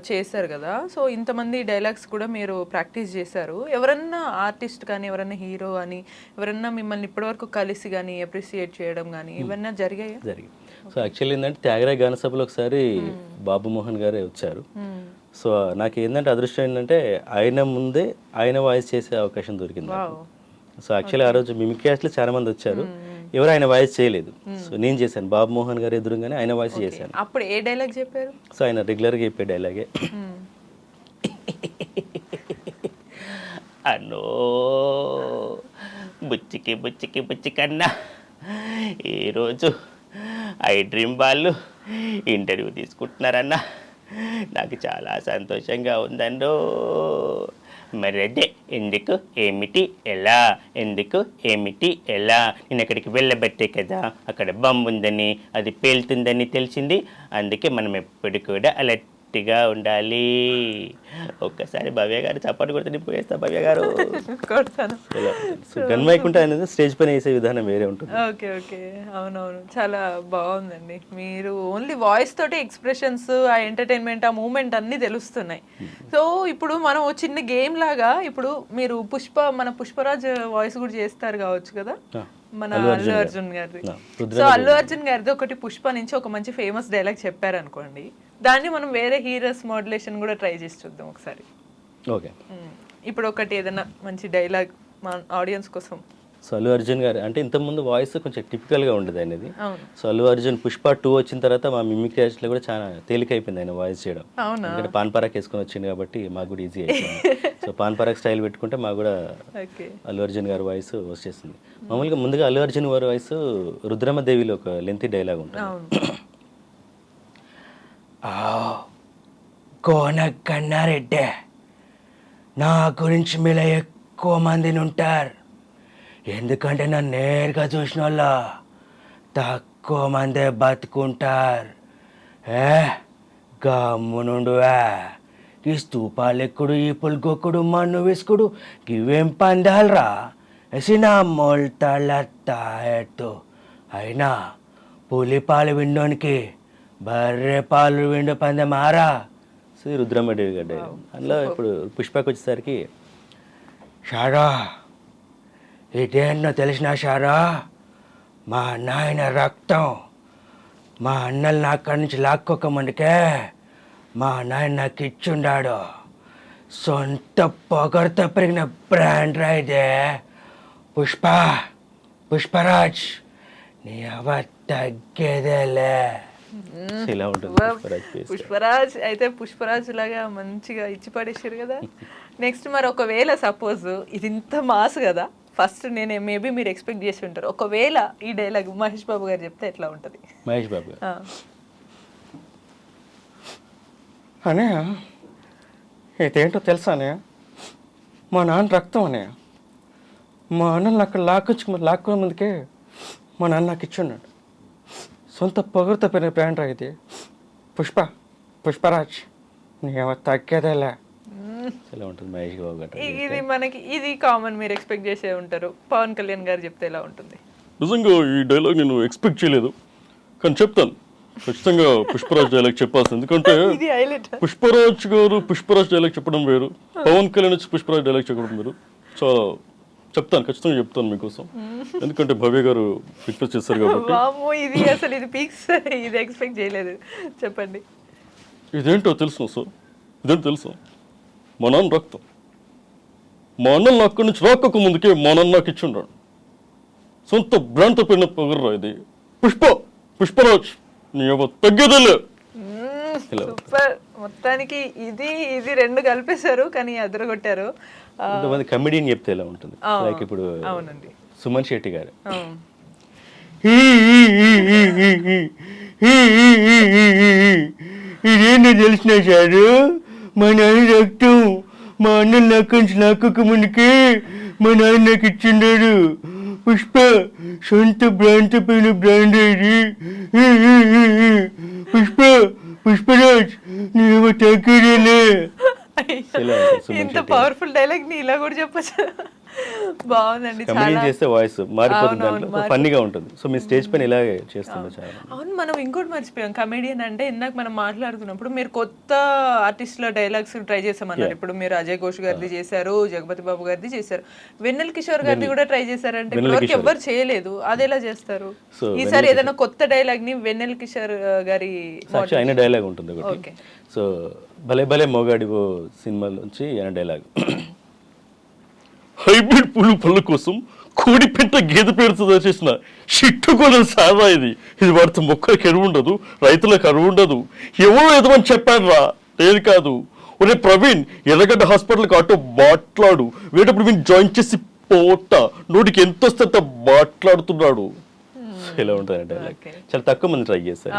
చేశారు కదా, సో ఇంతమంది డైలాగ్స్ కూడా మీరు ప్రాక్టీస్ చేశారు. ఎవరన్నా ఆర్టిస్ట్ కానీ ఎవరన్నా హీరో కానీ ఎవరన్నా మిమ్మల్ని ఇప్పటివరకు కలిసి కానీ అప్రిసియేట్ చేయడం కానీ ఇవన్నీ జరిగాయి? సో యాక్చువల్లీ ఏంటంటే త్యాగరాయ గాన సభలో ఒకసారి బాబు మోహన్ గారే వచ్చారు. సో నాకు ఏంటంటే అదృష్టం ఏంటంటే ఆయన ముందే ఆయన వాయిస్ చేసే అవకాశం దొరికింది. సో యాక్చువల్లీ ఆ రోజు మిమిక్రీ ఆర్టిస్టులు చాలా మంది వచ్చారు, ఎవరు ఆయన వాయిస్ చేయలేదు. సో నేను చేశాను, బాబు మోహన్ గారు ఎదురుగానే ఆయన వాయిస్ చేశాను. అప్పుడు ఏ డైలాగ్ చెప్పారు? సో ఆయన రెగ్యులర్గా చెప్పే డైలాగే, అన్నో బుచ్చికి బుచ్చికి బుచ్చికన్నా ఈరోజు ఐ డ్రీమ్ వాళ్ళు ఇంటర్వ్యూ తీసుకుంటున్నారన్నా, నాకు చాలా సంతోషంగా ఉందన్నో. మరి అదే ఎందుకు ఏమిటి ఎలా ఎందుకు ఏమిటి ఎలా నేను అక్కడికి వెళ్ళబట్టే కదా అక్కడ బాంబు ఉందని అది పేలుతుందని తెలిసింది, అందుకే మనం ఎప్పుడు కూడా అలర్ట్గా ఉండాలి. ఒక్కసారి భవ్య గారు చప్పటి కొడితే నేను పోయేస్తా. భవ్య గారు గన్మైకుంటే అనేది స్టేజ్ పైన వేసే విధానం వేరే ఉంటుంది. ఓకే ఓకే, అవునవును, చాలా బాగుందండి. మీరు ఓన్లీ వాయిస్ తోటి ఎక్స్ప్రెషన్స్, ఆ ఎంటర్టైన్మెంట్, ఆ మూమెంట్ అన్నీ తెలుస్తున్నాయి. సో ఇప్పుడు మనం చిన్న గేమ్ లాగా, ఇప్పుడు మీరు మన పుష్పరాజ్ వాయిస్ కూడా చేస్తారు కావచ్చు కదా, మన అల్లు అర్జున్ గారిది. సో అల్లు అర్జున్ గారిది ఒకటి పుష్ప నుంచి ఒక మంచి ఫేమస్ డైలాగ్ చెప్పారనుకోండి, దాన్ని మనం వేరే హీరోస్ మోడ్యులేషన్ కూడా ట్రై చేసి చూద్దాం ఒకసారి. ఓకే, ఇప్పుడు ఒకటి ఏదైనా మంచి డైలాగ్ మన ఆడియన్స్ కోసం. సో అల్లు అర్జున్ గారు అంటే ఇంతకుముందు వాయిస్ కొంచెం టిపికల్గా ఉండేది అనేది. అవును. సో అల్లు అర్జున్ పుష్ప 2 వచ్చిన తర్వాత మా మిమిక్రీ ఆర్టిస్ట్లో కూడా చాలా తేలికైపోయింది ఆయన వాయిస్ చేయడం. అవునా? ఎందుకంటే పాన్ పరాక్ వేసుకొని వచ్చింది కాబట్టి మాకు కూడా ఈజీ అయిపోయింది. సో పాన్ పరాక్ స్టైల్ పెట్టుకుంటే మాకు కూడా ఓకే. అల్లు అర్జున్ గారి వాయిస్ వచ్చేస్తుంది. మామూలుగా ముందుగా అల్లు అర్జున్ గారి వాయిస్ రుద్రమదేవిలో ఒక లెంతీ డైలాగ్ ఉంటుంది. అవును. కోనకన్నారెడ్డి నా గురించి మీలో ఎక్కువ మందిని ఉంటారు, ఎందుకంటే నన్ను నేరుగా చూసిన వాళ్ళ తక్కువ మందే బతుకుంటారు. గమ్మునుండువా, ఈ స్తూపాలెక్కుడు, ఈ పుల్గొక్కుడు, మన్ను విసుకుడు ఇవేం పందాలరా ఎసిన మొల్తాళ్ళెత్తు. అయినా పులిపాలు విండోనికి బర్రె పాలు విండో పందే మారా. శ్రీ రుద్రమదేవి గడ్డ. అందులో ఇప్పుడు పుష్పకి వచ్చేసరికి షారా ఇదేంటో తెలిసిన షారా, మా నాయన రక్తం మా అన్నలు నా అక్కడి నుంచి లాక్కోకముందుకే మా నాయన నాకు ఇచ్చుండాడు. సొంత పొగరుతో పెరిగిన బ్రాండ్ రా ఇదే. పుష్పరాజ్ నీ అవ తగ్గేదేలే. ఇలా ఉంటుంది పుష్పరాజ్. అయితే పుష్పరాజ్ లాగా మంచిగా ఇచ్చి పడేసారు కదా. నెక్స్ట్ మరి ఒకవేళ సపోజ్ ఇది ఇంత మాస్ కదా, ఫస్ట్ నేను మేబీ మీరు ఎక్స్పెక్ట్ చేసి ఉంటారు, ఒకవేళ ఈ డైలాగ్ మహేష్ బాబు గారు చెప్తే ఎట్లా ఉంటుంది? మహేష్ బాబు గారు అనే ఇదేంటో తెలుసా అనే, మా నాన్న రక్తం అనే, మా అన్నలు అక్కడ లాక్కునే ముందుకే మా నాన్న నాకు ఇచ్చున్నాడు. సొంత పొగరుతో పెరిగిన బ్రాండ్ రా ఇది. పుష్పరాజ్ నీ తగ్గేదేలే. ఎలా ఉంటుంది మహేష్ బాబు గారు? ఇది మనకి ఇది కామన్, మీరు ఎక్స్పెక్ట్ చేసే ఉంటారు. పవన్ కళ్యాణ్ గారు చెప్తే ఎలా ఉంటుంది? నిజంగా ఈ డైలాగ్ నేను ఎక్స్పెక్ట్ చేయలేదు, కానీ చెప్తాను ఖచ్చితంగా. పుష్పరాజ్ డైలాగ్ చెప్పాల్సింది, ఎందుకంటే పుష్పరాజ్ డైలాగ్ చెప్పడం వేరు, పవన్ కళ్యాణ్ వచ్చి పుష్పరాజ్ డైలాగ్ చెప్పడం వేరు. చాలా చెప్తాను, ఖచ్చితంగా చెప్తాను మీకోసం, ఎందుకంటే భవ్య గారు రిక్వెస్ట్ చేస్తారు కాబట్టి. ఇది అసలు ఇది పీక్స్, ఇది ఎక్స్పెక్ట్ చేయలేదు. చెప్పండి. ఇదేంటో తెలుసు సార్, ఇదేంటో తెలుసు, మా నాన్న రక్తం మా అన్నలు అక్కడి నుంచి రాక ముందుకే మా నాన్న నాకు ఇచ్చిండాడు. సొంత బ్రాండ్తో పెరిగిన పొగర్రా ఇది. పుష్పరాజ్ నీ తగ్గేదేలే. సూపర్. మొత్తానికి ఇది రెండు కలిపేశారు, కానీ అదరగొట్టారు. కొంతమంది కమెడియన్ చెప్తే ఎలా ఉంటుంది, లైక్ ఇప్పుడు సుమన్ శెట్టి గారు ఇదేంటో తెలిసిన సారు, మా నాన్న రక్తం మా అన్న నాకొక ముందుకే మా నాన్న నాకు ఇచ్చిండాడు. సొంత బ్రాండ్తో పోయిన బ్రాండ్ ఇది. పుష్పరాజ్ నీవు తగ్గేదేలే. ఇంత పవర్ఫుల్ డైలాగ్ ని ఇలా కూడా చెప్పచ్చు. బాగుందండి. కమెడియన్ చేస్తే వాయిస్ మారిపోతుంది, ఫన్నీగా ఉంటుంది. సో మీ స్టేజ్ పైన ఇలాగే చేస్తుంది చాలా. అవును, మనం ఇంకోటి మర్చిపోయాం. కమెడియన్ అంటే ఇందాక మనం మాట్లాడుతున్నప్పుడు మీరు కొత్త ఆర్టిస్టుల డైలాగ్స్ ట్రై చేసామన్నారు. ఇప్పుడు మీరు అజయ్ ఘోష్ గారిది చేశారు, జగపతి బాబు గారిది చేశారు, వెన్నెల కిషోర్ గారిది కూడా ట్రై చేశారంటే ఇప్పటివరకు ఎవరు చేయలేదు. అది ఎలా చేస్తారు? ఈసారి ఏదైనా కొత్త డైలాగ్ ని వెన్నెల కిషోర్ గారి ఆయన డైలాగ్ ఉంటుంది ఒకటి. సో భలే భలే మోగాడివో సినిమా నుంచి ఆయన డైలాగ్, హైబ్రిడ్ పులు పళ్ళ కోసం కోడి పెంట గేదె పేరుతో చేసిన షిట్టుకోవడం సారా ఇది వాడితే మొక్కలకు ఎరువు ఉండదు, రైతులకు అరువు ఉండదు. ఎవరో ఎదమని చెప్పాను రా, లేదు కాదు. ఒరే ప్రవీణ్, ఎర్రగడ్డ హాస్పిటల్కి ఆటో మాట్లాడు, వేటప్పుడు వీళ్ళు జాయిన్ చేసి పోట నోటికి ఎంత వస్తే అంత మాట్లాడుతున్నాడు. ఇలా ఉంటుంది డైలాగ్. చాలా తక్కువ మంది ట్రై చేస్తారు.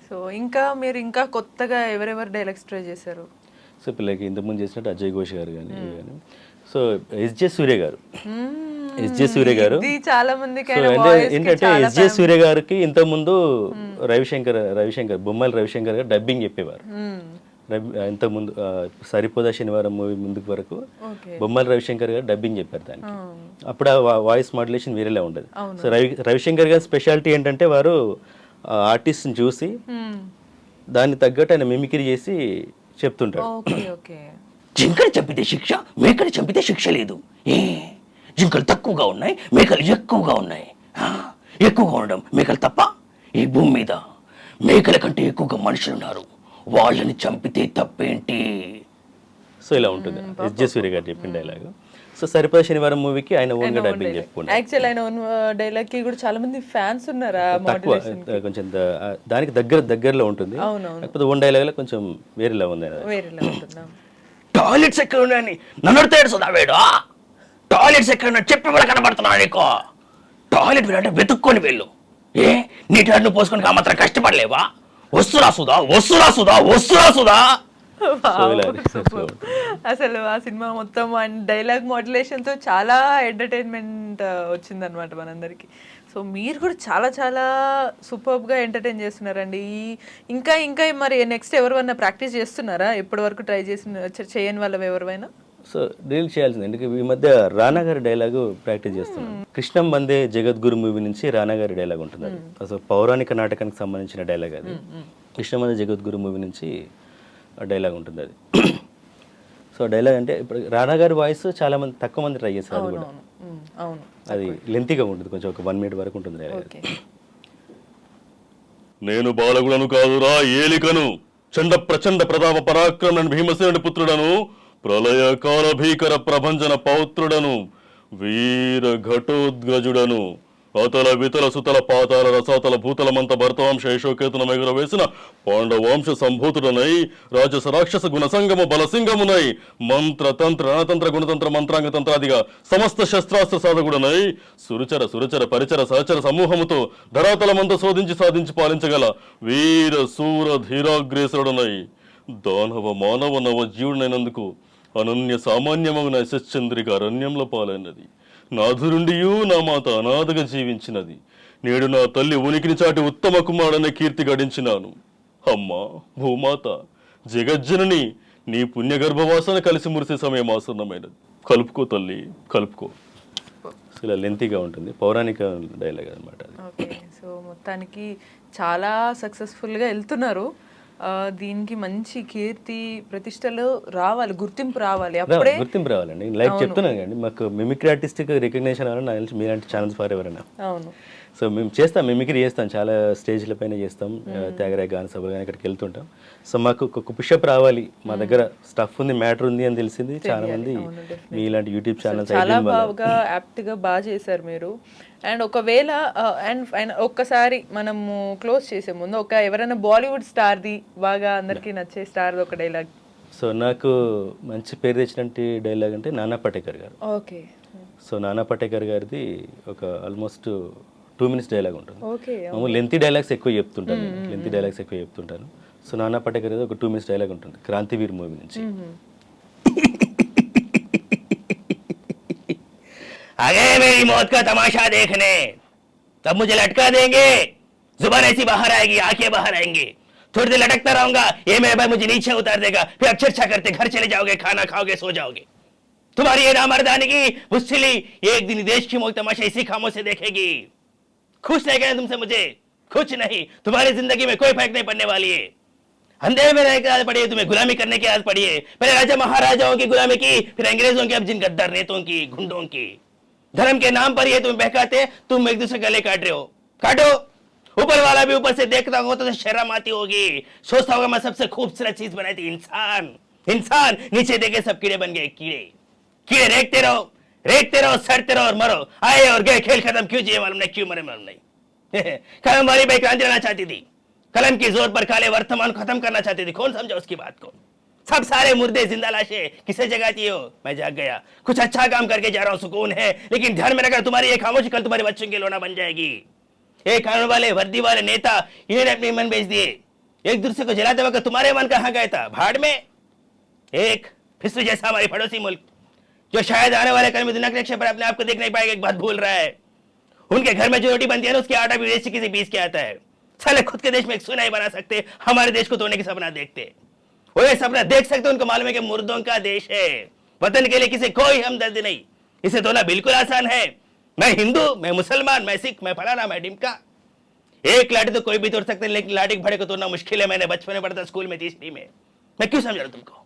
సో ఇంకా మీరు ఇంకా కొత్తగా ఎవరెవరు డైలాగ్స్ ట్రై చేశారు? సో పిల్లలకి ఇంతకుముందు చేసినట్టు అజయ్ ఘోష్ గారు కానీ, సో ఎస్జే సూర్య గారు చాలా మందికి ఏంటంటే ఎస్జే సూర్య గారికి ఇంతకుముందు రవిశంకర్ బొమ్మల రవిశంకర్ గారు డబ్బింగ్ చెప్పేవారు. ఇంతకుముందు సరిపోదా శనివారం మూవీ ముందుకు వరకు బొమ్మల రవిశంకర్ గారు డబ్బింగ్ చెప్పారు దానికి. అప్పుడు ఆ వాయిస్ మాడ్యులేషన్ వేరేలా ఉండదు. సో రవిశంకర్ గారి స్పెషాలిటీ ఏంటంటే వారు ఆర్టిస్ట్ని చూసి దాన్ని తగ్గట్టు ఆయన మిమిక్రీ చేసి చెప్తుంటాడు. జింకలు చంపితే శిక్ష, మేకలు చంపితే శిక్ష లేదు. జింకలు తక్కువగా ఉన్నాయి, మేకలు ఎక్కువగా ఉన్నాయి. ఎక్కువగా ఉండడం మేకలు తప్ప? ఈ భూమి మీద మేకల కంటే ఎక్కువగా మనుషులు ఉన్నారు, వాళ్ళని చంపితే తప్పేంటి? సో ఇలా ఉంటుంది ఎస్జే సూర్య గారు చెప్పిన డైలాగ్. సో సరిపోయే శనివారం మూవీకి ఆయన ఓన్గా డబ్బింగ్ చెప్పుకున్నాడు. యాక్చువల్ ఆయన ఓన్ డైలాగ్ కి కూడా చాలా మంది ఫ్యాన్స్ ఉన్నారా? తక్కువ కొంచెం దానికి దగ్గరలో ఉంటుంది, కాకపోతే ఓన్ డైలాగ్ లో కొంచెం వేరేలా ఉంది. వేరేలా ఉంటుందా? టాయిలెట్స్ ఎక్కడ ఉన్నాయని నన్ను అడితే చదివాడు. టాయిలెట్స్ ఎక్కడ ఉన్నా చెప్పి కూడా కనబడుతున్నాడు నీకు. టాయిలెట్ వెళ్ళంటే వెతుక్కొని వెళ్ళు. ఏ నీటి అడ్డు పోసుకొని మాత్రం కష్టపడలేవా? వస్తురా సుధా, వస్తురా సుధా, వస్తురా సుధా. అసలు ఆ సినిమా మొత్తం అండ్ డైలాగ్ మాడ్యులేషన్ తో చాలా ఎంటర్టైన్మెంట్ వచ్చిందనమాట మనందరికి. సో మీరు కూడా చాలా చాలా సూపర్బ్ గా ఎంటర్టైన్ చేస్తున్నారండి. ఇంకా ఇంకా మరి నెక్స్ట్ ఎవరైనా ప్రాక్టీస్ చేస్తున్నారా? ఎప్పటి వరకు ట్రై చేయని వాళ్ళవి ఎవరైనా? సో రీల్ చేయాల్సింది. ఎందుకంటే ఈ మధ్య రానా గారి డైలాగు ప్రాక్టీస్ చేస్తున్నాం. కృష్ణం వందే జగద్గురు మూవీ నుంచి రానా గారి డైలాగ్ ఉంటుంది. అది అసలు పౌరాణిక నాటకానికి సంబంధించిన డైలాగ్. అది కృష్ణం వందే జగద్గురు మూవీ నుంచి డైలాగ్ ఉంటుంది అది. సో డైలాగ్ అంటే ఇప్పుడు రానా గారి వాయిస్ చాలా మంది తక్కువ మంది ట్రై చేస్తారు. అది కూడా అది లెంతీగా ఉంటుంది, కొంచెం ఒక 1 minute వరకు ఉంటుంది డైలాగ్. నేను బాలగుడను కాదురా ఏలికను, చండ ప్రచండ ప్రతాప పరాక్రమణ భీమసేనుడి పుత్రుడను, ప్రళయకాల భీకర ప్రభంజన పౌత్రుడను, వీర ఘటోద్గజుడను, అతల వితల సుతల పాతాల రసాతల భూతలమంత భరతవంశ యశోకేతున మెగుర వేసిన పాండవంశ సంభూతుడనై, రాజస రాక్షస గుణసంగమ బలసింగమునై, మంత్ర తంత్ర రణతంత్ర గుణతంత్ర మంత్రాంగ తంత్రాదిగా సమస్త శస్త్రాస్త్ర సాధకుడనై, సురుచర సురచర పరిచర సహచర సమూహముతో ధరాతలమంత శోధించి సాధించి పాలించగల వీర సూర ధీరాగ్రేసరుడనై, దానవ మానవ నవ జీవుడైనందుకు అనన్య సామాన్యమగున యశశ్చంద్రిక అరణ్యంలో పాలైనది. నాథురుండియూ నా మాత అనాథగా జీవించినది. నేడు నా తల్లి ఉనికిని చాటి ఉత్తమ కుమారుడనే కీర్తి గడించినాను. అమ్మా భూమాత జగజ్జనని, నీ పుణ్యగర్భవాసన కలిసి మురిసే సమయం ఆసన్నమైనది. కలుపుకో తల్లి, కలుపుకో. ఇలా లెంతీగా ఉంటుంది, పౌరాణిక డైలాగ్ అనమాట అది. ఓకే, సో మొత్తానికి చాలా సక్సెస్ఫుల్గా వెళ్తున్నారు. దీనికి మంచి కీర్తి ప్రతిష్టలు రావాలి, గుర్తింపు రావాలి. అప్పుడే గుర్తింపు రావాలండి. లైక్ చెప్తున్నాను కండి, మాకు మిమిక్రీ ఆర్టిస్ట్కి రికగ్నేషన్ అవ్వాలని నాకు తెలిసి మీలాంటి ఛానల్స్ ఫర్ ఎవరైనా. అవును. సో మేము చేస్తాం, మిమిక్రీ చేస్తాం, చాలా స్టేజ్ల పైన చేస్తాం, త్యాగరాయ గాన సభలు కానీ ఇక్కడికి వెళ్తుంటాం. సో మాకు ఒక పుషప్ రావాలి, మా దగ్గర స్టఫ్ ఉంది, మ్యాటర్ ఉంది అని తెలిసింది. చాలా మంది మీ ఇలాంటి యూట్యూబ్ ఛానల్స్ చాలా బాగా యాప్ట్గా బాగా చేశారు మీరు. అండ్ ఒకవేళ అండ్ ఒక్కసారి మనము క్లోజ్ చేసే ముందు ఎవరైనా బాలీవుడ్ స్టార్ది బాగా అందరికీ నచ్చే స్టార్ ఒక డైలాగ్. సో నాకు మంచి పేరు తెచ్చినట్టు డైలాగ్ అంటే నానా పటేకర్ గారు. ఓకే. సో నానా పటేకర్ గారిది ఒక ఆల్మోస్ట్ 2 minutes డైలాగ్ ఉంటుంది. ఓకే. మామూలు లెంతీ డైలాగ్స్ ఎక్కువ చెప్తుంటాను. సో నానా పటేకర్ గారిది ఒక 2 minutes డైలాగ్ ఉంటుంది, క్రాంతివీర్ మూవీ నుంచి. आ गए मेरी मौत का तमाशा देखने, तब मुझे लटका देंगे, जुबान ऐसी बाहर आएगी, आंखें बाहर आएंगी, थोड़ी देर लटकता रहूंगा, ये मेरे भाई मुझे नीचे उतार देगा, फिर अब चर्चा करते घर चले जाओगे, खाना खाओगे, सो जाओगे. तुम्हारी ये नामर्दानी की मुश्किली एक दिन देश की मौत तमाशा इसी खामों से देखेगी. खुश नहीं गए तुमसे मुझे, कुछ नहीं, तुम्हारी जिंदगी में कोई फर्क नहीं पड़ने वाली है. अंधेरे में रहने की आदत पड़ी है, तुम्हें गुलामी करने की आदत पड़ी है. पहले राजा महाराजाओं की गुलामी की, फिर अंग्रेजों की, अब जिन गद्दार नेताओं की, गुंडों की. धर्म के नाम पर ये तुम बहकाते, तुम एक दूसरे गले काट रहे हो. काटो, ऊपर वाला भी ऊपर से देखता होगा तो शर्म आती होगी, सोचता होगा मैं सबसे खूबसूरत चीज बनाई थी, इंसान नीचे देखे सब कीड़े बन गए. कीड़े रेखते रहो, सड़ते रहो और मरो. आए और गए, खेल खत्म. क्यों जिए मालूम नहीं, क्यों मरे मालूम नहीं. कलम वाली भाई क्रांति लाना चाहती थी, कलम की जोर पर काले वर्तमान खत्म करना चाहती थी. कौन समझा उसकी बात को? सब सारे मुर्दे जिंदा लाशें किसे जगाती हो? मैं जाग गया, कुछ अच्छा काम करके जा रहा हूं, सुकून है, लेकिन ध्यान में रखना तुम्हारी ये खामोशी कल तुम्हारे बच्चों की लोना बन जाएगी. एक कानून वाले वर्दी वाले नेता इन्होंने अपने मन बेच दिए. एक दूसरे को जलाते वक्त तुम्हारे मन कहां गया था? भाड़ में. एक फिस्टू जैसा हमारी पड़ोसी मुल्क, जो शायद आने वाले कल में दुनिया के नक्शे पर अपने आप को देख नहीं पाएगा, एक बात भूल रहा है. उनके घर में जो रोटी बनती है ना, उसकी आटा भी विदेशी किसी बीस के आता है. साले खुद के देश में एक सुना ही बना सकते, हमारे देश को तोड़ने की सपना देखते. वो ये सपना देख सकते, उनको मालूम है कि मुर्दों का देश है, वतन के लिए किसी कोई हमदर्दी नहीं. इसे धोना बिल्कुल आसान है. मैं हिंदू, मैं मुसलमान, मैं सिख, मैं फलाना, मैं ढिमका. एक लाठी तो कोई भी तोड़ सकते, लेकिन लाठी भड़े को तोड़ना मुश्किल है. मैंने बचपन में पढ़ा था स्कूल में 3री में. मैं क्यों समझा रहा तुमको,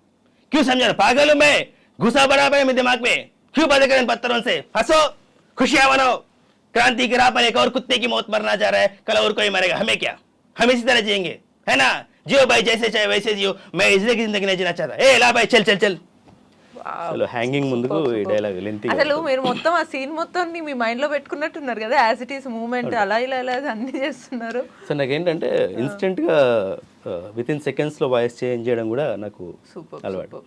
क्यों समझा रहा? पागल हूं मैं, घुसा बना पाए मेरे दिमाग में. क्यों बातें करें पत्थरों से? हंसो, खुशियां मनाओ. क्रांति की राह पर एक और कुत्ते की मौत मरना जा रहा है, कल और कोई मरेगा. हमें क्या, हम इसी तरह जिएंगे, है ना? जियो भाई, जैसे चाहे वैसे जियो. मैं इसी की जिंदगी नहीं जीना चाहता. ए ला भाई, चल चल चल. అసలు హ్యాంగింగ్ ముందుకు ఈ డైలాగ్ లెంత్ అసలు మీరు మొత్తం ఆ సీన్ మొత్తం మీ మైండ్ లో పెట్టుకున్నట్టున్నారు కదా, యాజ్ ఇట్ ఈస్ మూమెంట్ అలా ఇలా అన్ని చేస్తున్నారు. సో నాకేంటంటే ఇన్స్టెంట్గా విత్ ఇన్ సెకండ్స్లో వాయిస్ చేంజ్ చేయడం కూడా నాకు అలవాటు.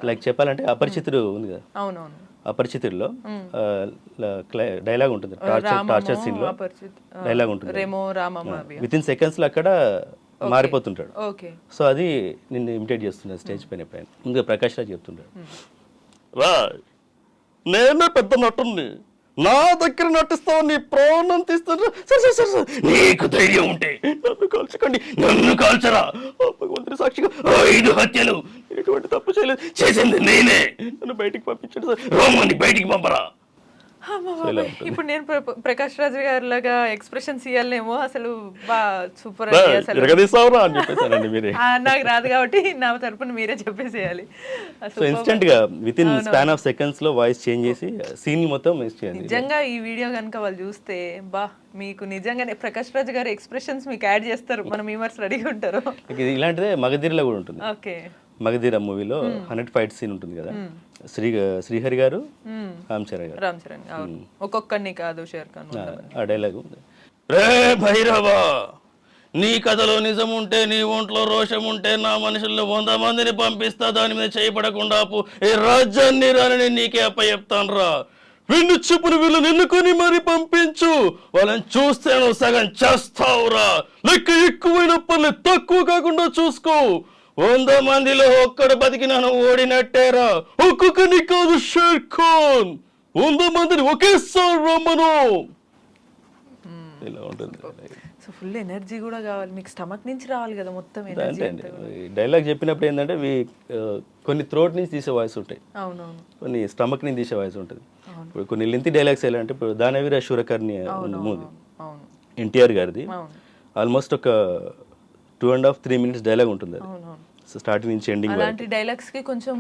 లైక్ చెప్పాలంటే అపరిచితుడు ఉంది కదా, అవునవును, అపరిచితుడిలో డైలాగ్ ఉంటుంది, టార్చర్ సీన్ లో డైలాగ్ ఉంటుంది, విత్ ఇన్ సెకండ్స్ లో అక్కడ మారిపోతుంటాడు. సో అది నిన్ను ఇమిటేట్ చేస్తున్నాడు స్టేజ్ పైన ఎప్పుడైనా. ముందుగా ప్రకాష్ రాజ్ చెప్తుంటాడు, రా నేనే పెద్ద నటుణ్ణి, నా దగ్గర నటిస్తావు, నీ ప్రాణం తీస్తాను. సరే సరే సరే, నీకు ధైర్యం ఉంటే నన్ను కాల్చకండి, నన్ను కాల్చరా. భగవంతుని సాక్షిగా 5 హత్యలు ఎటువంటి తప్పు చేయలేదు, చేసింది నేనే. నన్ను బయటికి పంపించండి సార్. రోమన్ని బయటికి పంపరా. ఇప్పుడు నేను ప్రకాష్ రాజ్ గారి లాగా ఎక్స్ప్రెషన్స్ ఇవ్వాలేమో. అసలు సూపర్ ఎరగదీసావురా అని చెప్పేసానండి మీరే. నాకు రాదు కాబట్టి నా తరపున మీరే చెప్పేసేయాలి. సో ఇన్స్టెంట్ గా with in span of seconds లో వాయిస్ చేంజ్ చేసి సీన్ మొత్తం మిస్ చేయండి. నిజంగా ఈ వీడియో కనుక వాళ్ళు చూస్తే మీకు నిజంగానే ప్రకాష్ రాజ్ గారి ఎక్స్ప్రెషన్స్ మీకు యాడ్ చేస్తారు, మన మ్యూమర్స్ రెడీగా ఉంటారు. ఇలాంటిదే మగధీరలో కూడా ఉంటుంది. ఓకే, మగధీర మూవీలో 100 ఫైట్ సీన్ ఉంటుంది కదా, శ్రీహరి గారు రామ్ చరణ్ గారు, ఒక్కొక్కడిని కాదు షేర్ ఖాన్ ఆ డైలాగ్ ఉంది. రే భైరవా, నీ కథలో నిజం ఉంటే, నీ ఒంట్లో రోషం ఉంటే, నా మనుషుల్ని 100 మందిని పంపిస్తా, దాని మీద చేయబడకుండా ఈ రాజ్యాన్ని రాని నీకే అప్పచెప్తాను రా. విన్ను చెప్పులు వీళ్ళని ఎన్నుకొని మరి పంపించు, వాళ్ళని చూస్తే నువ్వు సగం చేస్తావురా. లెక్క ఎక్కువైన పనులు తక్కువ కాకుండా చూసుకో. 100 మందిలో ఒక్కడు బతికినాను, ఓడినట్టేరా. ఒక్కొక్కని కాదు షేర్ ఖాన్, 100 మందిని ఒకేసారి రమ్మను. ఇలా ఉంటుంది. సో ఫుల్ ఎనర్జీ కూడా కావాలి మీకు, స్టమక్ నుంచి రావాలి కదా మొత్తం అంతే ఎనర్జీ. అండి. డైలాగ్ చెప్పినప్పుడు ఏంటంటే కొన్ని థ్రోట్ నుంచి తీసే వాయిస్ ఉంటాయి, అవునవును, కొన్ని స్టమక్ నుంచి తీసే వాయిస్ ఉంటుంది. ఇప్పుడు కొన్ని లెంతీ డైలాగ్స్ ఎలా అంటే, ఇప్పుడు దానవీర శూరకర్ణి మూవీ ఎన్టీఆర్ గారిది ఆల్మోస్ట్ ఒక 2.5-3 minutes డైలాగ్ ఉంటుంది. అది స్టార్టింగ్ నుంచి ఎండింగ్. అలాంటి డైలాగ్స్ కి కొంచెం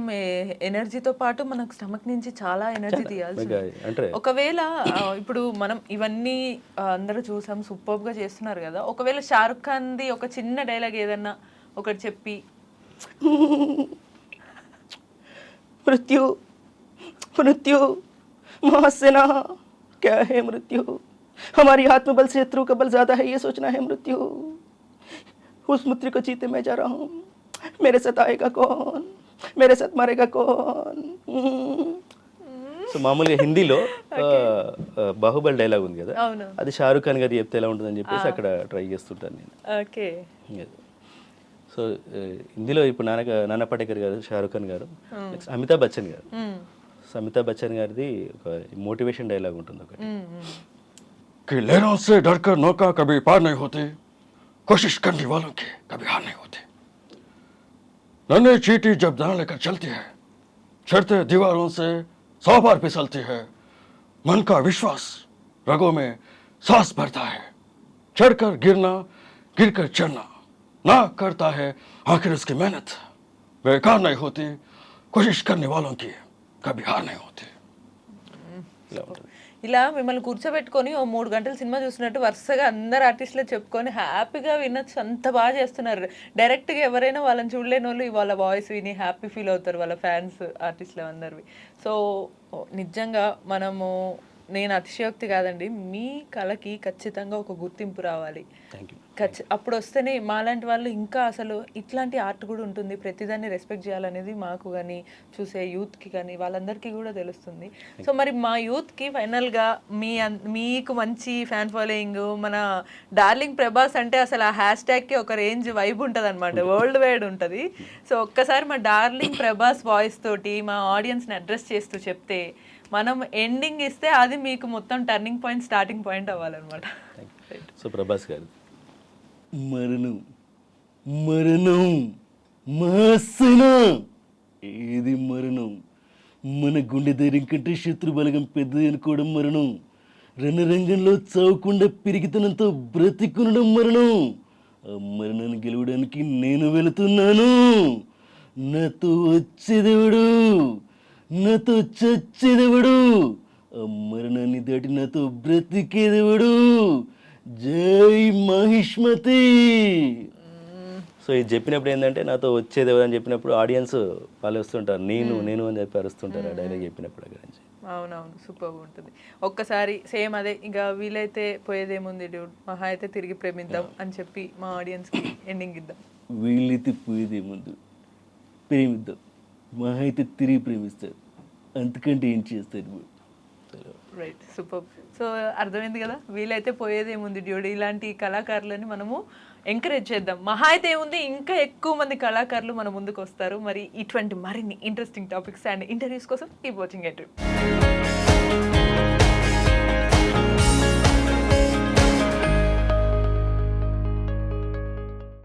ఎనర్జీతో పాటు మనకు స్టమక్ నుంచి చాలా ఎనర్జీ తీయాల్సి. ఒకవేళ ఇప్పుడు మనం ఇవన్నీ అందరూ చూసాం, సూపర్ గా చేస్తున్నారు కదా, ఒకవేళ షారుఖ్ ఖాన్ ది ఒక చిన్న డైలాగ్ ఏదన్నా ఒకటి చెప్పి. మృత్యు మృత్యు महासेना क्या है मृत्यु, हमारी आत्मबल से शत्रु का बल ज्यादा है, ये सोचना है मृत्यु. उस मृत्यु को जीते मैं जा रहा हूँ, मेरे साथ आएगा कौन, मेरे साथ मरेगा कौन. సో మామూలుగా హిందీలో బాహుబలి డైలాగ్ ఉంది కదా, అది షారుఖ్ ఖాన్ గారు చెప్తే ఎలా ఉంటుందని చెప్పేసి అక్కడ ట్రై చేస్తుంటాను నేను. ఓకే. సో హిందీలో ఇప్పుడు నానా పాటేకర్ గారు, షారుఖ్ ఖాన్ గారు, అమితాబ్ బచ్చన్ గారు. అమితాబ్ బచ్చన్ గారిది ఒక మోటివేషన్ డైలాగ్ ఉంటుంది ఒకటి, कि लहरों से डरकर नौका कभी पार नहीं होती, कोशिश करने वालों के कभी हार नहीं होती. नन्हे चींटी जब दाना लेकर चलती है, चढ़ते दीवारों से 100 बार फिसलती है. मन का विश्वास रगों में सांस भरता है, चढ़कर गिरना गिरकर चढ़ना ना करता है, आखिर उसकी मेहनत बेकार नहीं होती, कोशिश करने वालों की कभी हार नहीं होती. ఇలా మిమ్మల్ని కూర్చోబెట్టుకొని ఓ 3 గంటల సినిమా చూసినట్టు వరుసగా అందరు ఆర్టిస్టులు చెప్పుకొని హ్యాపీగా వినొచ్చు, అంత బాగా చేస్తున్నారు. డైరెక్ట్గా ఎవరైనా వాళ్ళని చూడలేని వాళ్ళు వాళ్ళ వాయిస్ విని హ్యాపీ ఫీల్ అవుతారు, వాళ్ళ ఫ్యాన్స్ ఆర్టిస్టులు అందరివి. సో నిజంగా మనము, నేను అతిశయోక్తి కాదండి, మీ కళకి ఖచ్చితంగా ఒక గుర్తింపు రావాలి. అప్పుడు వస్తేనే మాలాంటి వాళ్ళు ఇంకా అసలు ఇట్లాంటి ఆర్ట్ కూడా ఉంటుంది, ప్రతిదాన్ని రెస్పెక్ట్ చేయాలనేది మాకు కానీ చూసే యూత్కి కానీ వాళ్ళందరికీ కూడా తెలుస్తుంది. సో మరి మా యూత్కి ఫైనల్గా మీకు మంచి ఫ్యాన్ ఫాలోయింగ్, మన డార్లింగ్ ప్రభాస్ అంటే అసలు ఆ హ్యాష్ ట్యాగ్కి ఒక రేంజ్ వైబ్ ఉంటుంది అనమాట, వరల్డ్ వైడ్ ఉంటుంది. సో ఒక్కసారి మా డార్లింగ్ ప్రభాస్ వాయిస్ తోటి మా ఆడియన్స్ని అడ్రస్ చేస్తూ చెప్తే, మనం ఎండింగ్ ఇస్తే అది మీకు మొత్తం టర్నింగ్ పాయింట్, స్టార్టింగ్ పాయింట్ అవ్వాలన్నమాట. సో ప్రభాస్ గారు, మరణం మరణం మహాసేన, ఏది మరణం, మన గుండె ధైర్యం కంటే శత్రు బలగం పెద్దది అనుకోవడం మరణం, రణరంగంలో చావకుండా పెరిగితనంతో బ్రతికునడం మరణం. ఆ మరణాన్ని గెలవడానికి నేను వెళుతున్నాను, నాతో వచ్చేదేవుడు, నాతో చచ్చేదేవుడు, ఆ మరణాన్ని దాటి నాతో బ్రతికేదేవుడు. జై మహిష్మతి. సో సో ఇది చెప్పినప్పుడు ఏంటంటే నాతో వచ్చేది ఎవరని చెప్పినప్పుడు ఆడియన్స్ వాళ్ళు వస్తుంటారు, నేను అని చెప్పి అరుస్తుంటారు ఆ డైలాగ్ చెప్పినప్పుడు అక్కడి నుంచి. అవునవును, సూపర్ ఉంటుంది. ఒక్కసారి సేమ్ అదే, ఇంకా వీలైతే పోయేదేముంది డ్యూడ్, మహా అయితే తిరిగి ప్రేమిద్దాం అని చెప్పి మా ఆడియన్స్కి ఎండింగ్ ఇద్దాం. వీళ్ళైతే పోయేదే ముందు ప్రేమిద్దాం, మా అయితే తిరిగి ప్రేమిస్తారు, అంతకంటే ఏం చేస్తారు. Right, super. సో అర్థమైంది కదా, వీలైతే పోయేదేముంది డ్యూడ్, ఇలాంటి కళాకారులని మనము ఎంకరేజ్ చేద్దాం. మహా అయితే ఏముంది, ఇంకా ఎక్కువ మంది కళాకారులు మన ముందుకు వస్తారు. మరి ఇటువంటి మరిన్ని ఇంట్రెస్టింగ్ టాపిక్స్ అండ్ ఇంటర్వ్యూస్ కోసం కీప్ వాచింగ్ ఎట్.